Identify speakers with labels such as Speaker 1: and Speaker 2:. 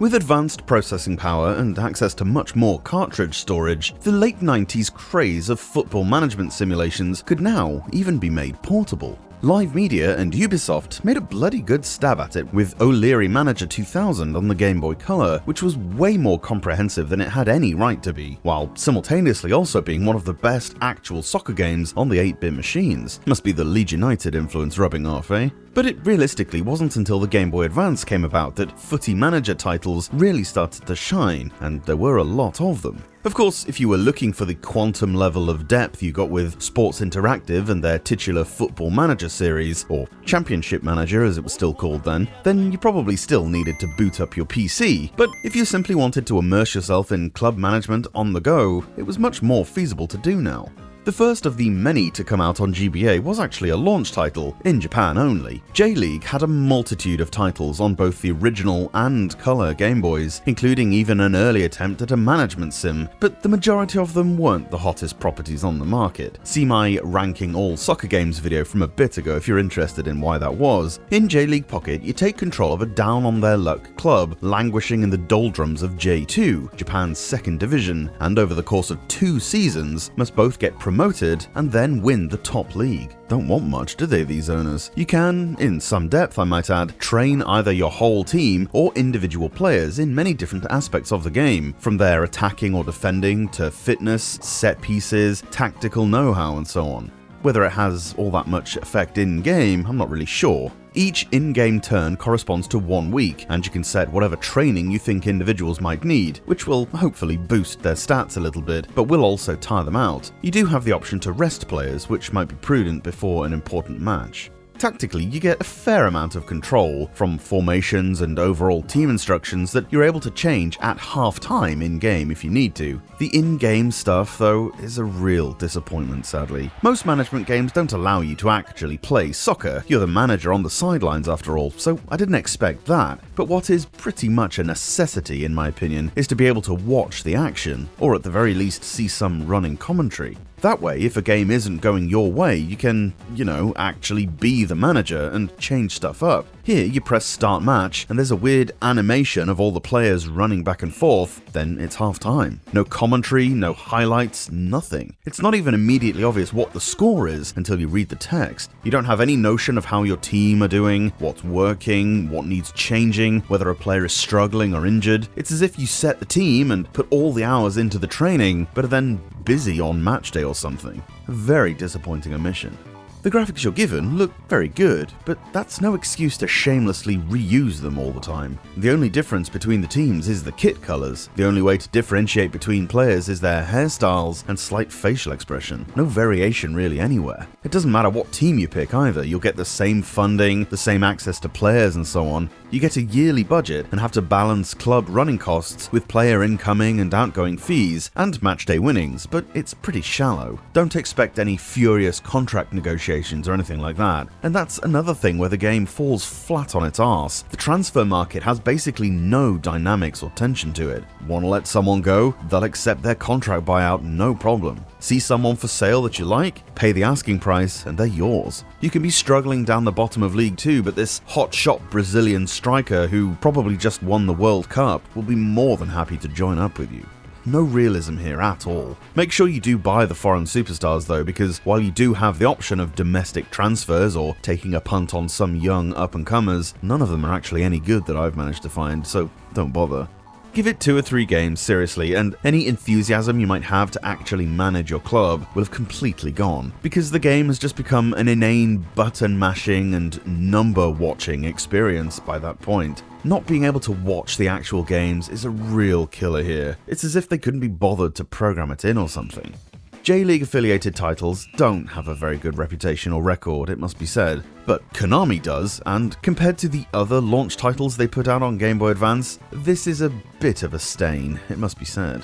Speaker 1: With advanced processing power and access to much more cartridge storage, the late 90s craze of football management simulations could now even be made portable. Live Media and Ubisoft made a bloody good stab at it with O'Leary Manager 2000 on the Game Boy Color, which was way more comprehensive than it had any right to be, while simultaneously also being one of the best actual soccer games on the 8-bit machines. Must be the Leeds United influence rubbing off, eh? But it realistically wasn't until the Game Boy Advance came about that footy manager titles really started to shine, and there were a lot of them. Of course, if you were looking for the quantum level of depth you got with Sports Interactive and their titular Football Manager series, or Championship Manager as it was still called then you probably still needed to boot up your PC. But if you simply wanted to immerse yourself in club management on the go, it was much more feasible to do now. The first of the many to come out on GBA was actually a launch title, in Japan only. J.League had a multitude of titles on both the original and Color Game Boys, including even an early attempt at a management sim, but the majority of them weren't the hottest properties on the market. See my ranking all soccer games video from a bit ago if you're interested in why that was. In J.League Pocket, you take control of a down-on-their-luck club languishing in the doldrums of J2, Japan's second division, and over the course of 2 seasons must both get promoted and then win the top league. Don't want much, do they, these owners? You can, in some depth I might add, train either your whole team or individual players in many different aspects of the game, from their attacking or defending to fitness, set pieces, tactical know-how and so on. Whether it has all that much effect in-game, I'm not really sure. Each in-game turn corresponds to 1 week, and you can set whatever training you think individuals might need, which will hopefully boost their stats a little bit, but will also tire them out. You do have the option to rest players, which might be prudent before an important match. Tactically, you get a fair amount of control, from formations and overall team instructions that you're able to change at half-time in-game if you need to. The in-game stuff, though, is a real disappointment, sadly. Most management games don't allow you to actually play soccer. You're the manager on the sidelines after all, so I didn't expect that. But what is pretty much a necessity, in my opinion, is to be able to watch the action, or at the very least see some running commentary. That way, if a game isn't going your way, you can, actually be the manager and change stuff up. Here, you press start match, and there's a weird animation of all the players running back and forth, then it's half time. No commentary, no highlights, nothing. It's not even immediately obvious what the score is until you read the text. You don't have any notion of how your team are doing, what's working, what needs changing, whether a player is struggling or injured. It's as if you set the team and put all the hours into the training, but are then busy on match day or something. A very disappointing omission. The graphics you're given look very good, but that's no excuse to shamelessly reuse them all the time. The only difference between the teams is the kit colors. The only way to differentiate between players is their hairstyles and slight facial expression. No variation really anywhere. It doesn't matter what team you pick either, you'll get the same funding, the same access to players and so on. You get a yearly budget and have to balance club running costs with player incoming and outgoing fees and matchday winnings, but it's pretty shallow. Don't expect any furious contract negotiations or anything like that. And that's another thing where the game falls flat on its arse. The transfer market has basically no dynamics or tension to it. Want to let someone go? They'll accept their contract buyout no problem. See someone for sale that you like? Pay the asking price and they're yours. You can be struggling down the bottom of League 2, but this hotshot Brazilian striker who probably just won the World Cup will be more than happy to join up with you. No realism here at all. Make sure you do buy the foreign superstars though, because while you do have the option of domestic transfers or taking a punt on some young up-and-comers, none of them are actually any good that I've managed to find, so don't bother. Give it 2 or 3 games, seriously, and any enthusiasm you might have to actually manage your club will have completely gone, because the game has just become an inane button-mashing and number-watching experience by that point. Not being able to watch the actual games is a real killer here. It's as if they couldn't be bothered to program it in or something. J.League affiliated titles don't have a very good reputation or record, it must be said, but Konami does, and compared to the other launch titles they put out on Game Boy Advance, this is a bit of a stain, it must be said.